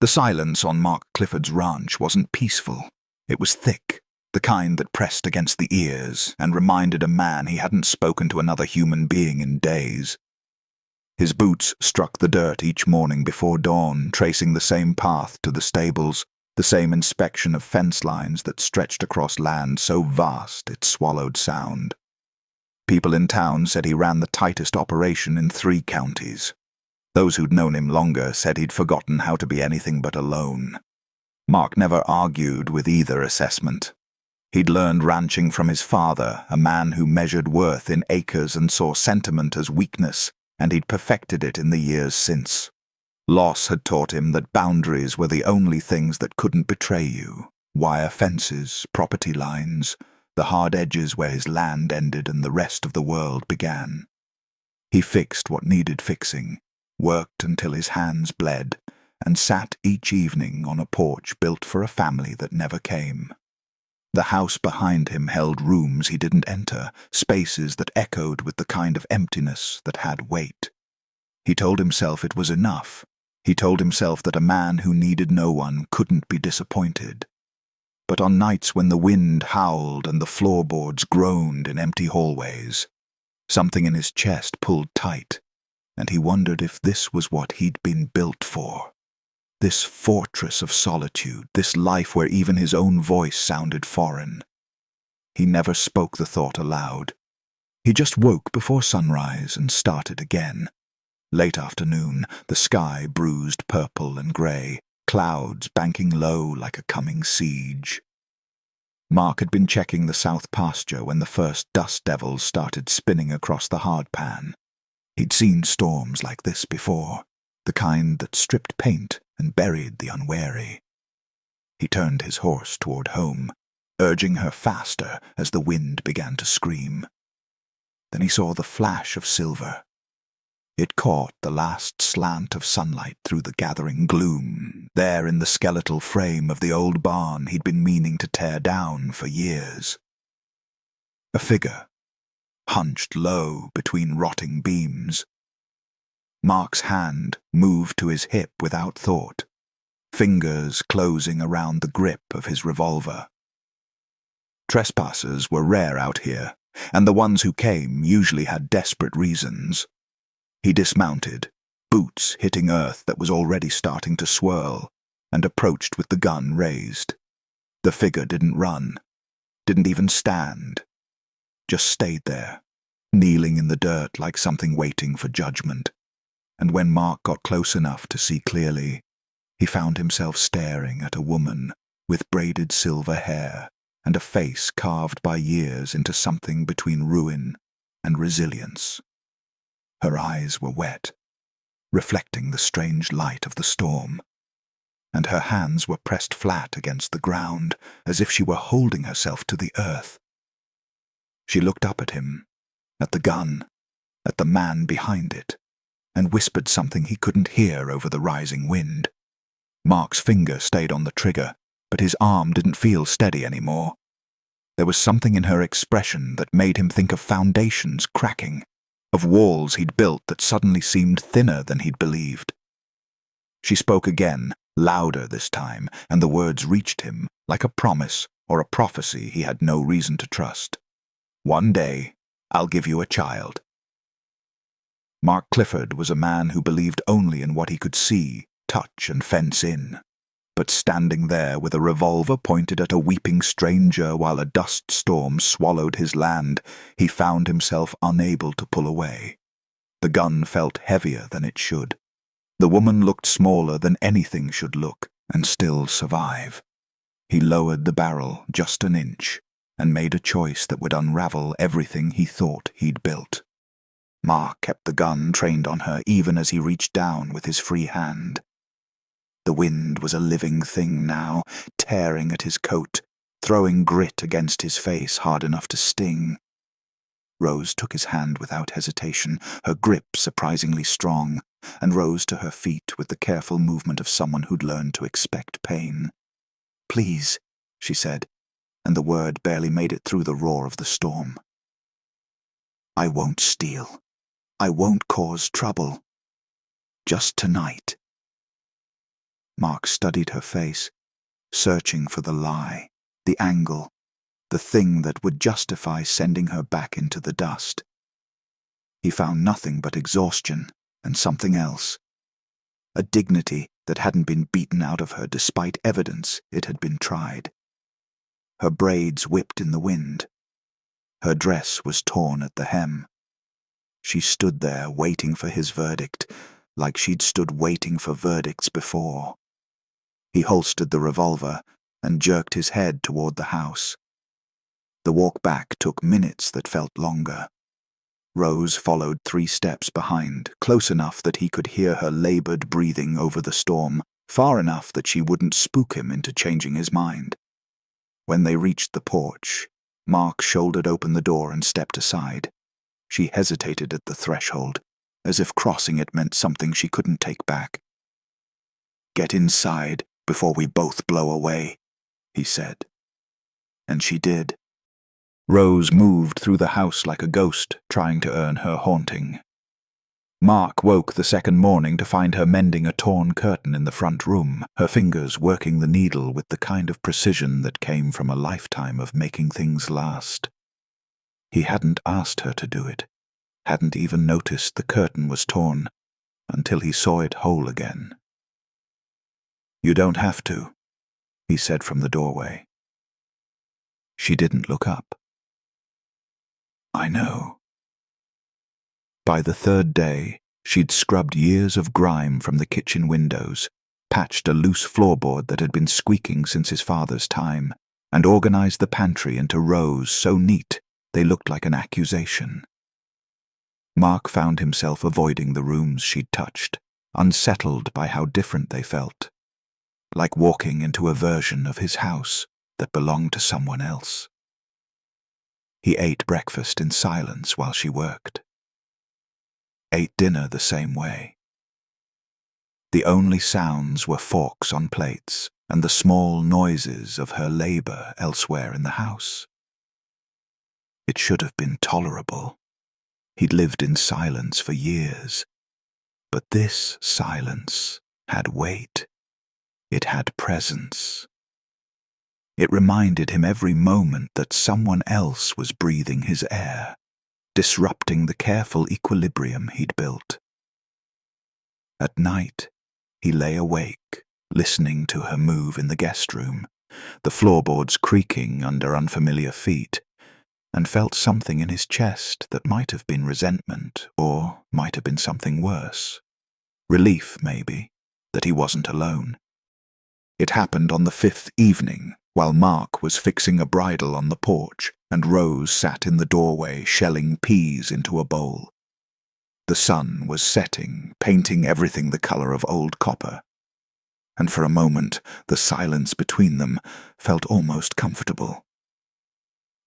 The silence on Mark Clifford's ranch wasn't peaceful. It was thick, the kind that pressed against the ears and reminded a man he hadn't spoken to another human being in days. His boots struck the dirt each morning before dawn, tracing the same path to the stables, the same inspection of fence lines that stretched across land so vast it swallowed sound. People in town said he ran the tightest operation in 3 counties. Those who'd known him longer said he'd forgotten how to be anything but alone. Mark never argued with either assessment. He'd learned ranching from his father, a man who measured worth in acres and saw sentiment as weakness, and he'd perfected it in the years since. Loss had taught him that boundaries were the only things that couldn't betray you. Wire fences, property lines, the hard edges where his land ended and the rest of the world began. He fixed what needed fixing, worked until his hands bled, and sat each evening on a porch built for a family that never came. The house behind him held rooms he didn't enter, spaces that echoed with the kind of emptiness that had weight. He told himself it was enough. He told himself that a man who needed no one couldn't be disappointed. But on nights when the wind howled and the floorboards groaned in empty hallways, something in his chest pulled tight, and he wondered if this was what he'd been built for. This fortress of solitude, this life where even his own voice sounded foreign. He never spoke the thought aloud. He just woke before sunrise and started again. Late afternoon, the sky bruised purple and grey, clouds banking low like a coming siege. Mark had been checking the south pasture when the first dust devils started spinning across the hardpan. He'd seen storms like this before, the kind that stripped paint and buried the unwary. He turned his horse toward home, urging her faster as the wind began to scream. Then he saw the flash of silver. It caught the last slant of sunlight through the gathering gloom, there in the skeletal frame of the old barn he'd been meaning to tear down for years. A figure, hunched low between rotting beams. Mark's hand moved to his hip without thought, fingers closing around the grip of his revolver. Trespassers were rare out here, and the ones who came usually had desperate reasons. He dismounted, boots hitting earth that was already starting to swirl, and approached with the gun raised. The figure didn't run, didn't even stand, just stayed there, kneeling in the dirt like something waiting for judgment. And when Mark got close enough to see clearly, he found himself staring at a woman with braided silver hair and a face carved by years into something between ruin and resilience. Her eyes were wet, reflecting the strange light of the storm, and her hands were pressed flat against the ground as if she were holding herself to the earth. She looked up at him, at the gun, at the man behind it, and whispered something he couldn't hear over the rising wind. Mark's finger stayed on the trigger, but his arm didn't feel steady anymore. There was something in her expression that made him think of foundations cracking, of walls he'd built that suddenly seemed thinner than he'd believed. She spoke again, louder this time, and the words reached him like a promise or a prophecy he had no reason to trust. "One day, I'll give you a child." Mark Clifford was a man who believed only in what he could see, touch, and fence in. But standing there with a revolver pointed at a weeping stranger while a dust storm swallowed his land, he found himself unable to pull away. The gun felt heavier than it should. The woman looked smaller than anything should look, and still survive. He lowered the barrel just an inch, and made a choice that would unravel everything he thought he'd built. Mark kept the gun trained on her even as he reached down with his free hand. The wind was a living thing now, tearing at his coat, throwing grit against his face hard enough to sting. Rose took his hand without hesitation, her grip surprisingly strong, and rose to her feet with the careful movement of someone who'd learned to expect pain. "Please," she said, and the word barely made it through the roar of the storm. "I won't steal. I won't cause trouble. Just tonight." Mark studied her face, searching for the lie, the angle, the thing that would justify sending her back into the dust. He found nothing but exhaustion and something else. A dignity that hadn't been beaten out of her despite evidence it had been tried. Her braids whipped in the wind. Her dress was torn at the hem. She stood there waiting for his verdict, like she'd stood waiting for verdicts before. He holstered the revolver and jerked his head toward the house. The walk back took minutes that felt longer. Rose followed 3 steps behind, close enough that he could hear her labored breathing over the storm, far enough that she wouldn't spook him into changing his mind. When they reached the porch, Mark shouldered open the door and stepped aside. She hesitated at the threshold, as if crossing it meant something she couldn't take back. "Get inside before we both blow away," he said. And she did. Rose moved through the house like a ghost, trying to earn her haunting. Mark woke the second morning to find her mending a torn curtain in the front room, her fingers working the needle with the kind of precision that came from a lifetime of making things last. He hadn't asked her to do it, hadn't even noticed the curtain was torn, until he saw it whole again. "You don't have to," he said from the doorway. She didn't look up. "I know." By the 3rd day, she'd scrubbed years of grime from the kitchen windows, patched a loose floorboard that had been squeaking since his father's time, and organized the pantry into rows so neat they looked like an accusation. Mark found himself avoiding the rooms she'd touched, unsettled by how different they felt, like walking into a version of his house that belonged to someone else. He ate breakfast in silence while she worked. Ate dinner the same way. The only sounds were forks on plates and the small noises of her labor elsewhere in the house. It should have been tolerable. He'd lived in silence for years. But this silence had weight. It had presence. It reminded him every moment that someone else was breathing his air, disrupting the careful equilibrium he'd built. At night, he lay awake, listening to her move in the guest room, the floorboards creaking under unfamiliar feet, and felt something in his chest that might have been resentment, or might have been something worse. Relief, maybe, that he wasn't alone. It happened on the 5th evening, while Mark was fixing a bridle on the porch, and Rose sat in the doorway shelling peas into a bowl. The sun was setting, painting everything the color of old copper, and for a moment the silence between them felt almost comfortable.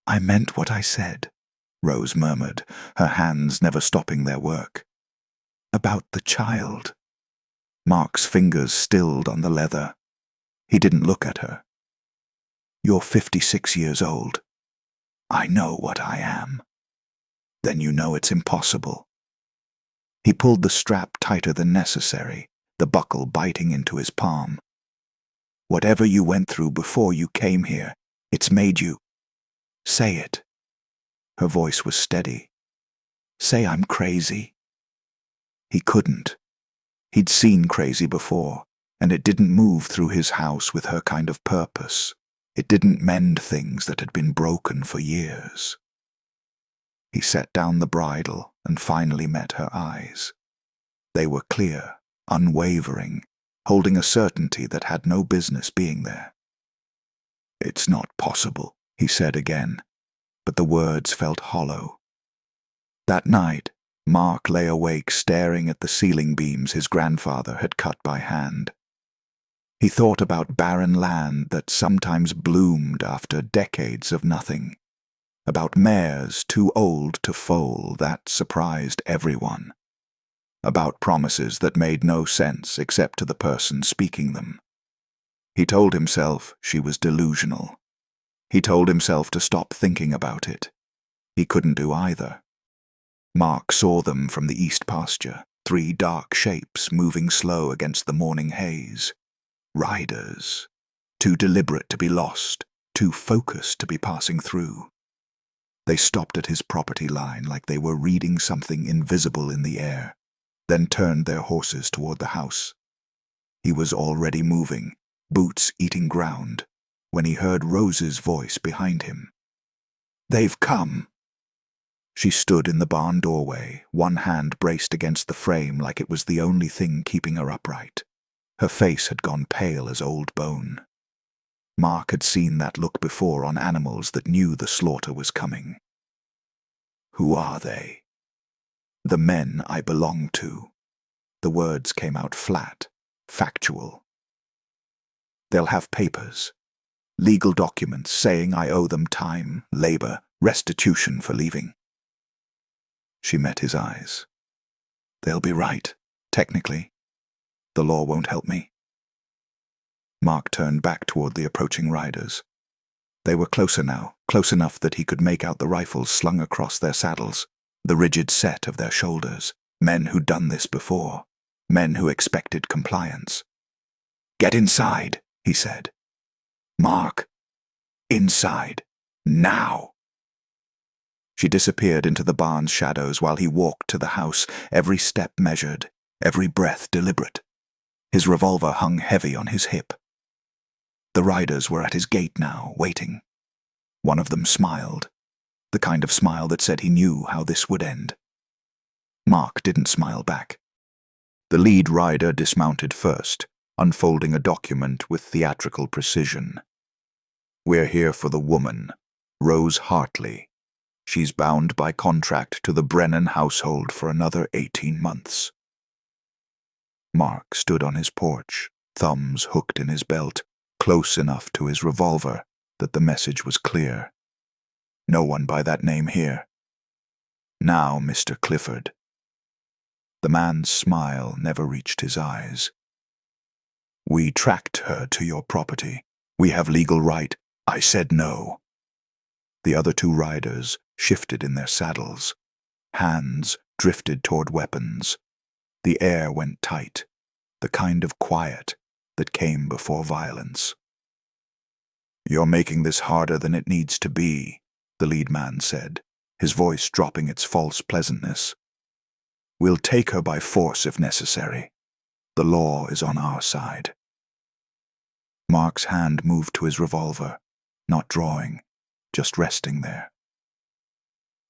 "I meant what I said," Rose murmured, her hands never stopping their work. "About the child." Mark's fingers stilled on the leather. He didn't look at her. "You're 56 years old. I know what I am. Then you know it's impossible." He pulled the strap tighter than necessary, the buckle biting into his palm. "Whatever you went through before you came here, it's made you. Say it." Her voice was steady. "Say I'm crazy." He couldn't. He'd seen crazy before, and it didn't move through his house with her kind of purpose. It didn't mend things that had been broken for years. He set down the bridle and finally met her eyes. They were clear, unwavering, holding a certainty that had no business being there. "It's not possible," he said again, but the words felt hollow. That night, Mark lay awake staring at the ceiling beams his grandfather had cut by hand. He thought about barren land that sometimes bloomed after decades of nothing, about mares too old to foal that surprised everyone, about promises that made no sense except to the person speaking them. He told himself she was delusional. He told himself to stop thinking about it. He couldn't do either. Mark saw them from the east pasture, 3 dark shapes moving slow against the morning haze. Riders. Too deliberate to be lost, too focused to be passing through. They stopped at his property line like they were reading something invisible in the air, then turned their horses toward the house. He was already moving, boots eating ground, when he heard Rose's voice behind him. "They've come." She stood in the barn doorway, one hand braced against the frame like it was the only thing keeping her upright. Her face had gone pale as old bone. Mark had seen that look before on animals that knew the slaughter was coming. "Who are they?" "The men I belong to." The words came out flat, factual. "They'll have papers, legal documents saying I owe them time, labor, restitution for leaving." She met his eyes. "They'll be right, technically. The law won't help me." Mark turned back toward the approaching riders. They were closer now, close enough that he could make out the rifles slung across their saddles, the rigid set of their shoulders. Men who'd done this before. Men who expected compliance. "Get inside," he said. "Mark, inside, now." She disappeared into the barn's shadows while he walked to the house, every step measured, every breath deliberate. His revolver hung heavy on his hip. The riders were at his gate now, waiting. One of them smiled, the kind of smile that said he knew how this would end. Mark didn't smile back. The lead rider dismounted first, unfolding a document with theatrical precision. "We're here for the woman, Rose Hartley. She's bound by contract to the Brennan household for another 18 months. Mark stood on his porch, thumbs hooked in his belt, close enough to his revolver that the message was clear. "No one by that name here. Now, Mr. Clifford." The man's smile never reached his eyes. "We tracked her to your property. We have legal right." "I said no." The other two riders shifted in their saddles. Hands drifted toward weapons. The air went tight, the kind of quiet that came before violence. "You're making this harder than it needs to be," the lead man said, his voice dropping its false pleasantness. "We'll take her by force if necessary. The law is on our side." Mark's hand moved to his revolver, not drawing, just resting there.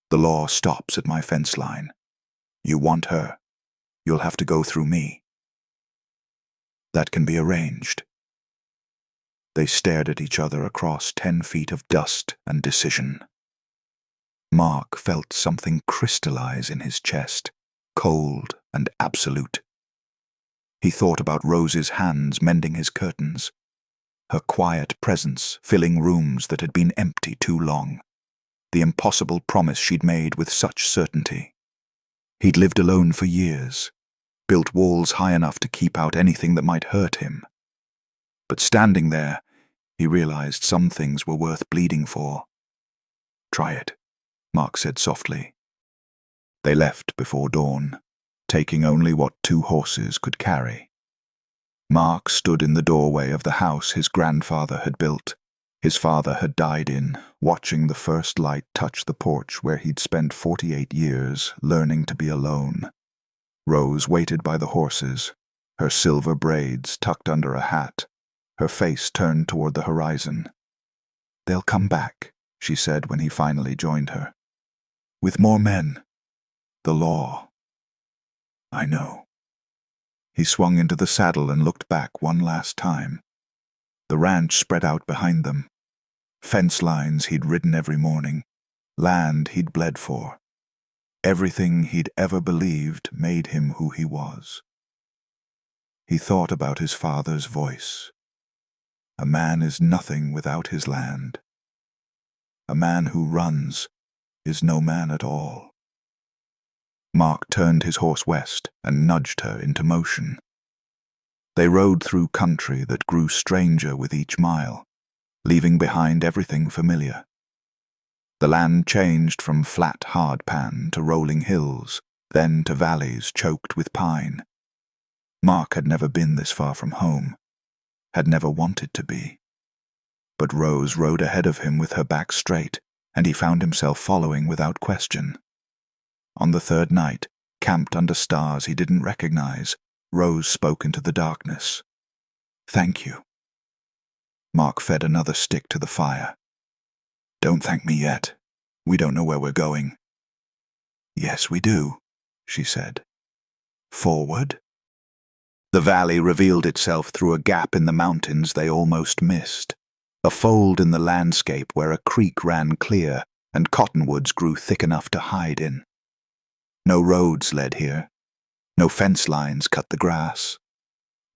"The law stops at my fence line. You want her, you'll have to go through me." "That can be arranged." They stared at each other across 10 feet of dust and decision. Mark felt something crystallize in his chest, cold and absolute. He thought about Rose's hands mending his curtains, her quiet presence filling rooms that had been empty too long, the impossible promise she'd made with such certainty. He'd lived alone for years, built walls high enough to keep out anything that might hurt him. But standing there, he realized some things were worth bleeding for. "Try it," Mark said softly. They left before dawn, taking only what 2 horses could carry. Mark stood in the doorway of the house his grandfather had built. His father had died in, watching the first light touch the porch where he'd spent 48 years learning to be alone. Rose waited by the horses, her silver braids tucked under a hat, her face turned toward the horizon. "They'll come back," she said when he finally joined her. "With more men. The law." "I know." He swung into the saddle and looked back one last time. The ranch spread out behind them. Fence lines he'd ridden every morning, land he'd bled for. Everything he'd ever believed made him who he was. He thought about his father's voice. A man is nothing without his land. A man who runs is no man at all. Mark turned his horse west and nudged her into motion. They rode through country that grew stranger with each mile, leaving behind everything familiar. The land changed from flat hard pan to rolling hills, then to valleys choked with pine. Mark had never been this far from home. had never wanted to be. But Rose rode ahead of him with her back straight, and he found himself following without question. On the third night, camped under stars he didn't recognize, Rose spoke into the darkness. "Thank you." Mark fed another stick to the fire. "Don't thank me yet. We don't know where we're going." "Yes, we do," she said. "Forward?" The valley revealed itself through a gap in the mountains they almost missed, a fold in the landscape where a creek ran clear and cottonwoods grew thick enough to hide in. No roads led here. No fence lines cut the grass.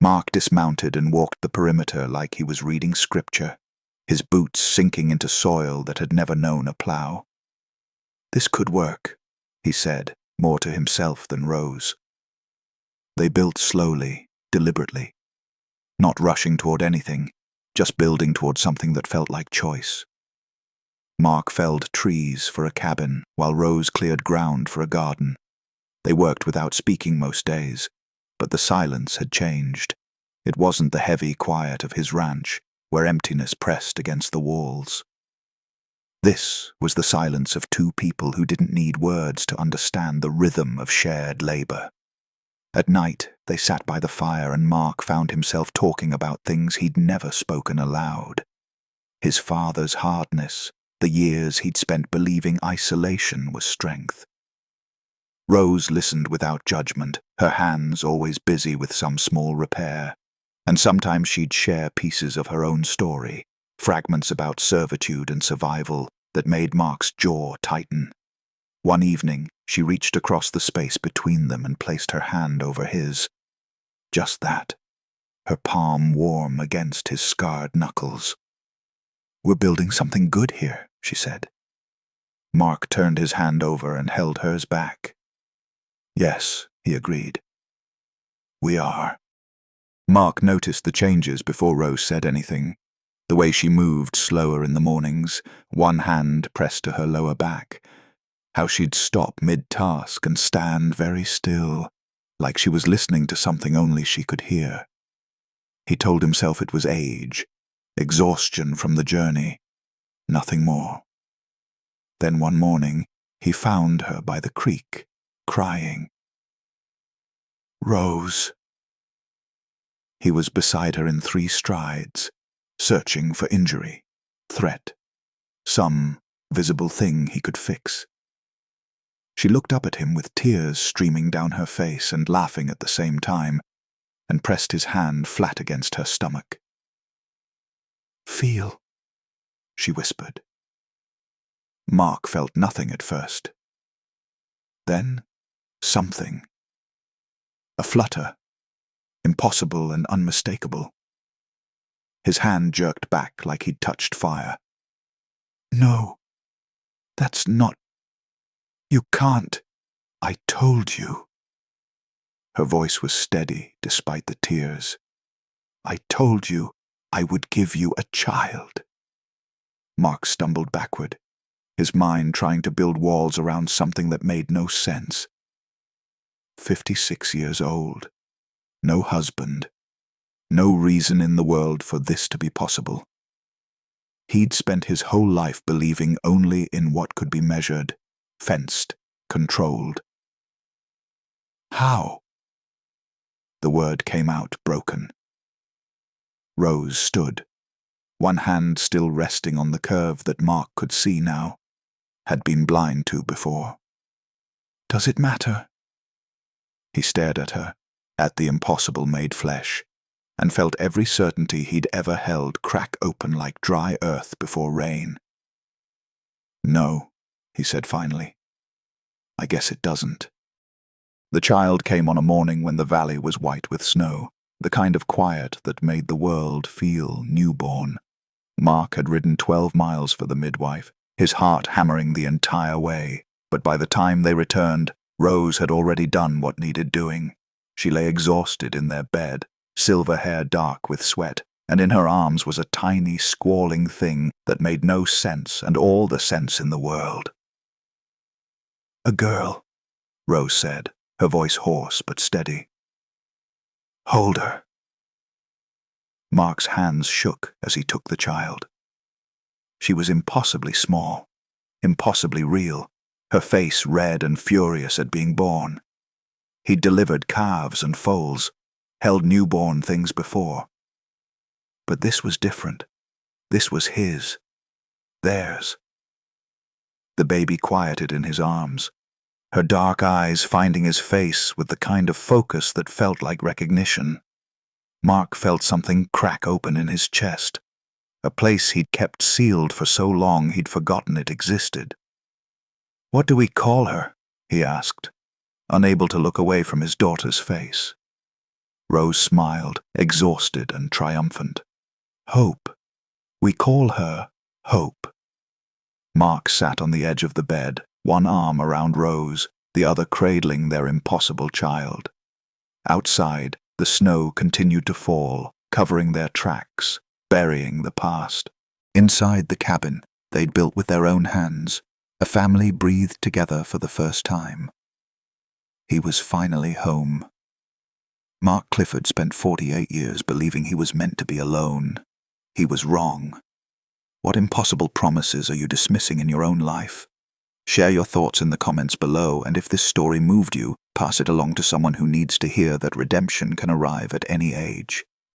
Mark dismounted and walked the perimeter like he was reading scripture, his boots sinking into soil that had never known a plow. "This could work," he said, more to himself than Rose. They built slowly, deliberately, not rushing toward anything, just building toward something that felt like choice. Mark felled trees for a cabin, while Rose cleared ground for a garden. They worked without speaking most days, but the silence had changed. It wasn't the heavy quiet of his ranch, where emptiness pressed against the walls. This was the silence of two people who didn't need words to understand the rhythm of shared labor. At night, they sat by the fire and Mark found himself talking about things he'd never spoken aloud. His father's hardness, the years he'd spent believing isolation was strength. Rose listened without judgment, her hands always busy with some small repair, and sometimes she'd share pieces of her own story, fragments about servitude and survival that made Mark's jaw tighten. One evening, she reached across the space between them and placed her hand over his. Just that, her palm warm against his scarred knuckles. "We're building something good here," she said. Mark turned his hand over and held hers back. "Yes," he agreed. "We are." Mark noticed the changes before Rose said anything. The way she moved slower in the mornings, one hand pressed to her lower back. How she'd stop mid-task and stand very still, like she was listening to something only she could hear. He told himself it was age, exhaustion from the journey, nothing more. Then one morning, he found her by the creek, crying. "Rose." He was beside her in 3 strides, searching for injury, threat, some visible thing he could fix. She looked up at him with tears streaming down her face and laughing at the same time, and pressed his hand flat against her stomach. "Feel," she whispered. Mark felt nothing at first. Then, something. A flutter, impossible and unmistakable. His hand jerked back like he'd touched fire. "No, that's not. You can't. I told you." Her voice was steady despite the tears. "I told you I would give you a child." Mark stumbled backward, his mind trying to build walls around something that made no sense. 56 years old, no husband, no reason in the world for this to be possible. He'd spent his whole life believing only in what could be measured, fenced, controlled. How? The word came out broken. Rose stood, one hand still resting on the curve that Mark could see now, had been blind to before. "Does it matter?" He stared at her, at the impossible made flesh, and felt every certainty he'd ever held crack open like dry earth before rain. "No," he said finally. "I guess it doesn't." The child came on a morning when the valley was white with snow, the kind of quiet that made the world feel newborn. Mark had ridden 12 miles for the midwife, his heart hammering the entire way, but by the time they returned, Rose had already done what needed doing. She lay exhausted in their bed, silver hair dark with sweat, and in her arms was a tiny, squalling thing that made no sense and all the sense in the world. "A girl," Rose said, her voice hoarse but steady. "Hold her." Mark's hands shook as he took the child. She was impossibly small, impossibly real, her face red and furious at being born. He'd delivered calves and foals, held newborn things before. But this was different. This was his. Theirs. The baby quieted in his arms, her dark eyes finding his face with the kind of focus that felt like recognition. Mark felt something crack open in his chest, a place he'd kept sealed for so long he'd forgotten it existed. "What do we call her?" he asked, unable to look away from his daughter's face. Rose smiled, exhausted and triumphant. "Hope. We call her Hope." Mark sat on the edge of the bed, one arm around Rose, the other cradling their impossible child. Outside, the snow continued to fall, covering their tracks, burying the past. Inside the cabin they'd built with their own hands, a family breathed together for the first time. He was finally home. Mark Clifford spent 48 years believing he was meant to be alone. He was wrong. What impossible promises are you dismissing in your own life? Share your thoughts in the comments below, and if this story moved you, pass it along to someone who needs to hear that redemption can arrive at any age.